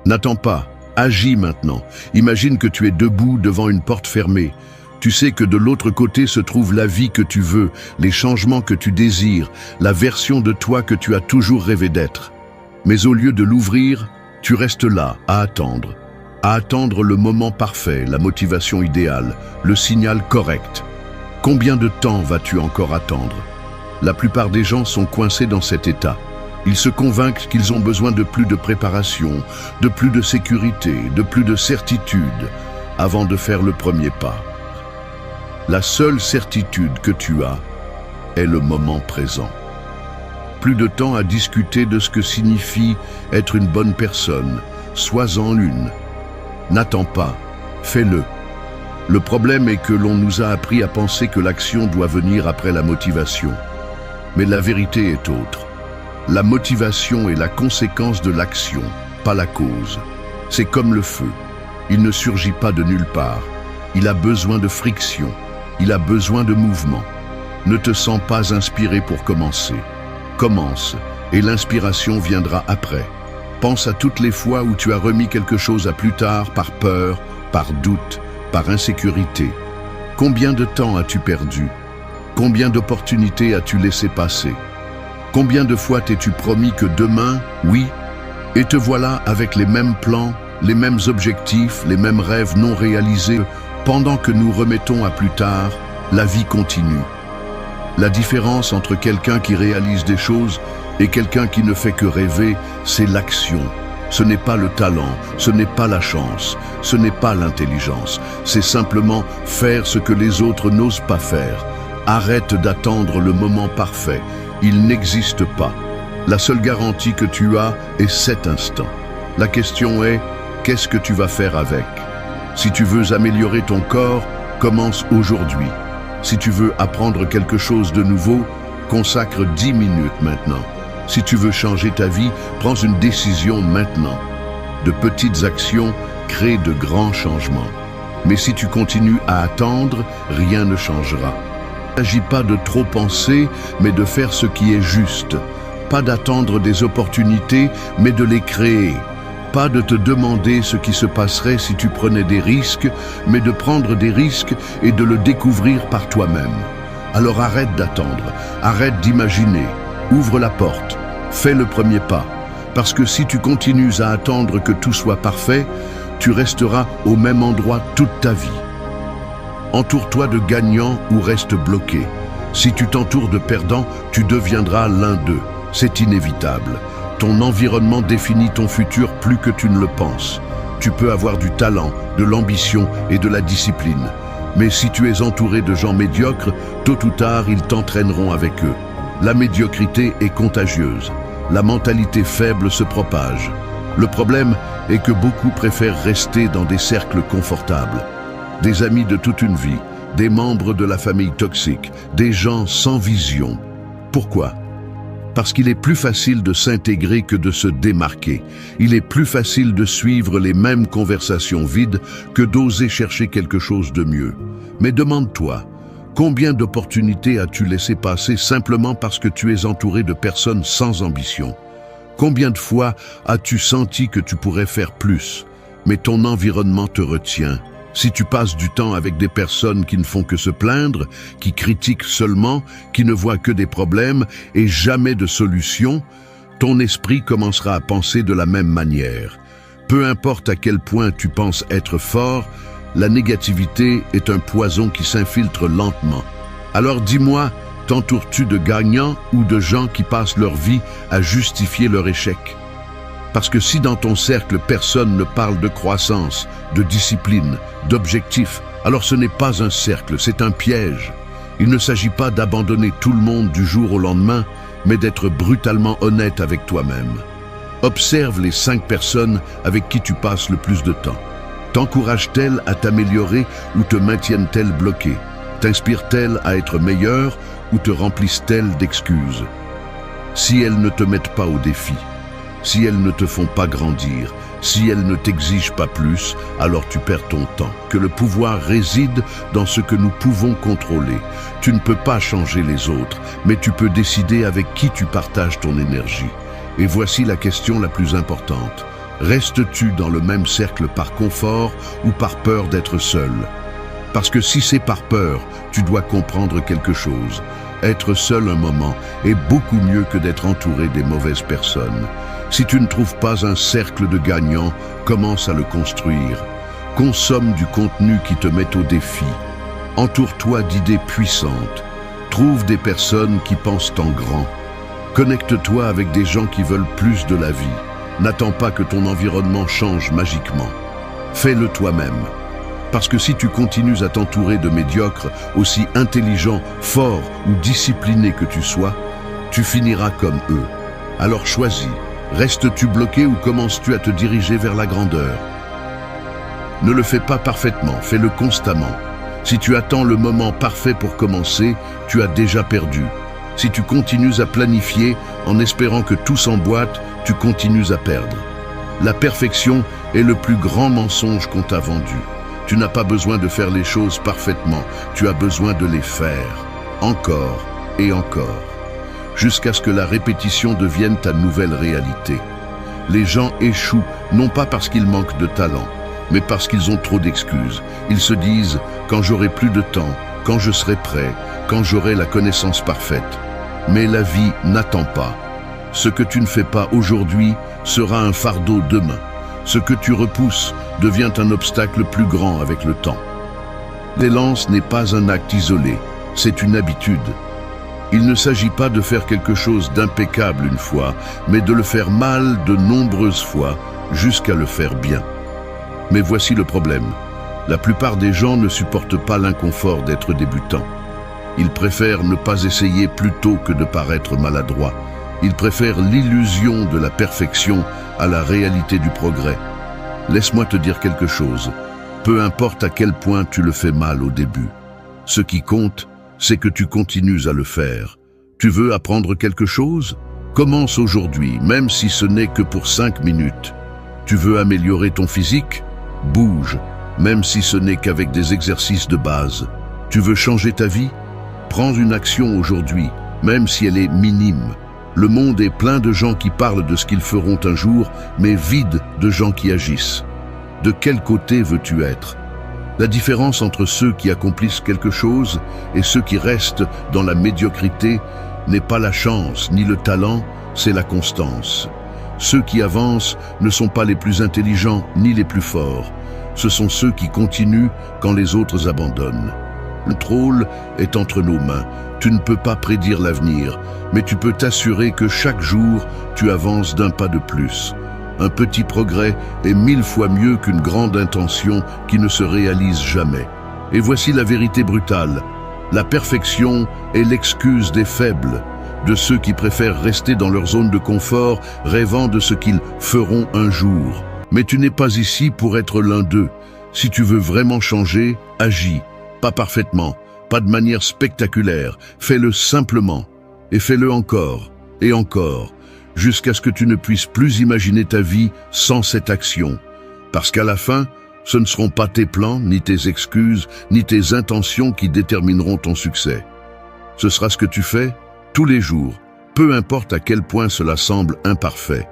N'attends pas, agis maintenant. Imagine que tu es debout devant une porte fermée. Tu sais que de l'autre côté se trouve la vie que tu veux, les changements que tu désires, la version de toi que tu as toujours rêvé d'être. Mais au lieu de l'ouvrir, tu restes là, à attendre le moment parfait, la motivation idéale, le signal correct. Combien de temps vas-tu encore attendre? La plupart des gens sont coincés dans cet état. Ils se convainquent qu'ils ont besoin de plus de préparation, de plus de sécurité, de plus de certitude, avant de faire le premier pas. La seule certitude que tu as est le moment présent. Plus de temps à discuter de ce que signifie être une bonne personne, sois-en une. N'attends pas, fais-le. Le problème est que l'on nous a appris à penser que l'action doit venir après la motivation. Mais la vérité est autre. La motivation est la conséquence de l'action, pas la cause. C'est comme le feu. Il ne surgit pas de nulle part. Il a besoin de friction. Il a besoin de mouvement. Ne te sens pas inspiré pour commencer. Commence, et l'inspiration viendra après. Pense à toutes les fois où tu as remis quelque chose à plus tard par peur, par doute, par insécurité. Combien de temps as-tu perdu? Combien d'opportunités as-tu laissé passer? Combien de fois t'es-tu promis que demain, oui, et te voilà avec les mêmes plans, les mêmes objectifs, les mêmes rêves non réalisés, pendant que nous remettons à plus tard, la vie continue. La différence entre quelqu'un qui réalise des choses et quelqu'un qui ne fait que rêver, c'est l'action. Ce n'est pas le talent, ce n'est pas la chance, ce n'est pas l'intelligence, c'est simplement faire ce que les autres n'osent pas faire. Arrête d'attendre le moment parfait, il n'existe pas. La seule garantie que tu as est cet instant. La question est, qu'est-ce que tu vas faire avec? Si tu veux améliorer ton corps, commence aujourd'hui. Si tu veux apprendre quelque chose de nouveau, consacre 10 minutes maintenant. Si tu veux changer ta vie, prends une décision maintenant. De petites actions créent de grands changements. Mais si tu continues à attendre, rien ne changera. Il ne s'agit pas de trop penser, mais de faire ce qui est juste. Pas d'attendre des opportunités, mais de les créer. Pas de te demander ce qui se passerait si tu prenais des risques, mais de prendre des risques et de le découvrir par toi-même. Alors arrête d'attendre, arrête d'imaginer, ouvre la porte, fais le premier pas. Parce que si tu continues à attendre que tout soit parfait, tu resteras au même endroit toute ta vie. Entoure-toi de gagnants ou reste bloqué. Si tu t'entoures de perdants, tu deviendras l'un d'eux. C'est inévitable. Ton environnement définit ton futur plus que tu ne le penses. Tu peux avoir du talent, de l'ambition et de la discipline. Mais si tu es entouré de gens médiocres, tôt ou tard, ils t'entraîneront avec eux. La médiocrité est contagieuse. La mentalité faible se propage. Le problème est que beaucoup préfèrent rester dans des cercles confortables. Des amis de toute une vie, des membres de la famille toxique, des gens sans vision. Pourquoi ? Parce qu'il est plus facile de s'intégrer que de se démarquer. Il est plus facile de suivre les mêmes conversations vides que d'oser chercher quelque chose de mieux. Mais demande-toi, combien d'opportunités as-tu laissé passer simplement parce que tu es entouré de personnes sans ambition? Combien de fois as-tu senti que tu pourrais faire plus, mais ton environnement te retient? Si tu passes du temps avec des personnes qui ne font que se plaindre, qui critiquent seulement, qui ne voient que des problèmes et jamais de solutions, ton esprit commencera à penser de la même manière. Peu importe à quel point tu penses être fort, la négativité est un poison qui s'infiltre lentement. Alors dis-moi, t'entoures-tu de gagnants ou de gens qui passent leur vie à justifier leur échec? Parce que si dans ton cercle personne ne parle de croissance, de discipline, d'objectifs, alors ce n'est pas un cercle, c'est un piège. Il ne s'agit pas d'abandonner tout le monde du jour au lendemain, mais d'être brutalement honnête avec toi-même. Observe les 5 personnes avec qui tu passes le plus de temps. T'encouragent-elles à t'améliorer ou te maintiennent-elles bloqué? T'inspirent-elles à être meilleur ou te remplissent-elles d'excuses? Si elles ne te mettent pas au défi, si elles ne te font pas grandir, si elles ne t'exigent pas plus, alors tu perds ton temps. Que le pouvoir réside dans ce que nous pouvons contrôler. Tu ne peux pas changer les autres, mais tu peux décider avec qui tu partages ton énergie. Et voici la question la plus importante. Restes-tu dans le même cercle par confort ou par peur d'être seul? Parce que si c'est par peur, tu dois comprendre quelque chose. Être seul un moment est beaucoup mieux que d'être entouré des mauvaises personnes. Si tu ne trouves pas un cercle de gagnants, commence à le construire. Consomme du contenu qui te met au défi. Entoure-toi d'idées puissantes. Trouve des personnes qui pensent en grand. Connecte-toi avec des gens qui veulent plus de la vie. N'attends pas que ton environnement change magiquement. Fais-le toi-même. Parce que si tu continues à t'entourer de médiocres, aussi intelligents, forts ou disciplinés que tu sois, tu finiras comme eux. Alors choisis. Restes-tu bloqué ou commences-tu à te diriger vers la grandeur? Ne le fais pas parfaitement, fais-le constamment. Si tu attends le moment parfait pour commencer, tu as déjà perdu. Si tu continues à planifier en espérant que tout s'emboîte, tu continues à perdre. La perfection est le plus grand mensonge qu'on t'a vendu. Tu n'as pas besoin de faire les choses parfaitement, tu as besoin de les faire, encore et encore, jusqu'à ce que la répétition devienne ta nouvelle réalité. Les gens échouent non pas parce qu'ils manquent de talent, mais parce qu'ils ont trop d'excuses. Ils se disent « quand j'aurai plus de temps, quand je serai prêt, quand j'aurai la connaissance parfaite ». Mais la vie n'attend pas. Ce que tu ne fais pas aujourd'hui sera un fardeau demain. Ce que tu repousses devient un obstacle plus grand avec le temps. L'excellence n'est pas un acte isolé, c'est une habitude. Il ne s'agit pas de faire quelque chose d'impeccable une fois, mais de le faire mal de nombreuses fois jusqu'à le faire bien. Mais voici le problème. La plupart des gens ne supportent pas l'inconfort d'être débutants. Ils préfèrent ne pas essayer plutôt que de paraître maladroits. Ils préfèrent l'illusion de la perfection à la réalité du progrès. Laisse-moi te dire quelque chose. Peu importe à quel point tu le fais mal au début. Ce qui compte, c'est que tu continues à le faire. Tu veux apprendre quelque chose? Commence aujourd'hui, même si ce n'est que pour 5 minutes. Tu veux améliorer ton physique? Bouge, même si ce n'est qu'avec des exercices de base. Tu veux changer ta vie? Prends une action aujourd'hui, même si elle est minime. Le monde est plein de gens qui parlent de ce qu'ils feront un jour, mais vide de gens qui agissent. De quel côté veux-tu être? La différence entre ceux qui accomplissent quelque chose et ceux qui restent dans la médiocrité n'est pas la chance ni le talent, c'est la constance. Ceux qui avancent ne sont pas les plus intelligents ni les plus forts. Ce sont ceux qui continuent quand les autres abandonnent. Le contrôle est entre nos mains. Tu ne peux pas prédire l'avenir, mais tu peux t'assurer que chaque jour, tu avances d'un pas de plus. Un petit progrès est 1000 fois mieux qu'une grande intention qui ne se réalise jamais. Et voici la vérité brutale. La perfection est l'excuse des faibles, de ceux qui préfèrent rester dans leur zone de confort, rêvant de ce qu'ils feront un jour. Mais tu n'es pas ici pour être l'un d'eux. Si tu veux vraiment changer, agis. Pas parfaitement, pas de manière spectaculaire. Fais-le simplement. Et fais-le encore, et encore, jusqu'à ce que tu ne puisses plus imaginer ta vie sans cette action. Parce qu'à la fin, ce ne seront pas tes plans, ni tes excuses, ni tes intentions qui détermineront ton succès. Ce sera ce que tu fais tous les jours, peu importe à quel point cela semble imparfait.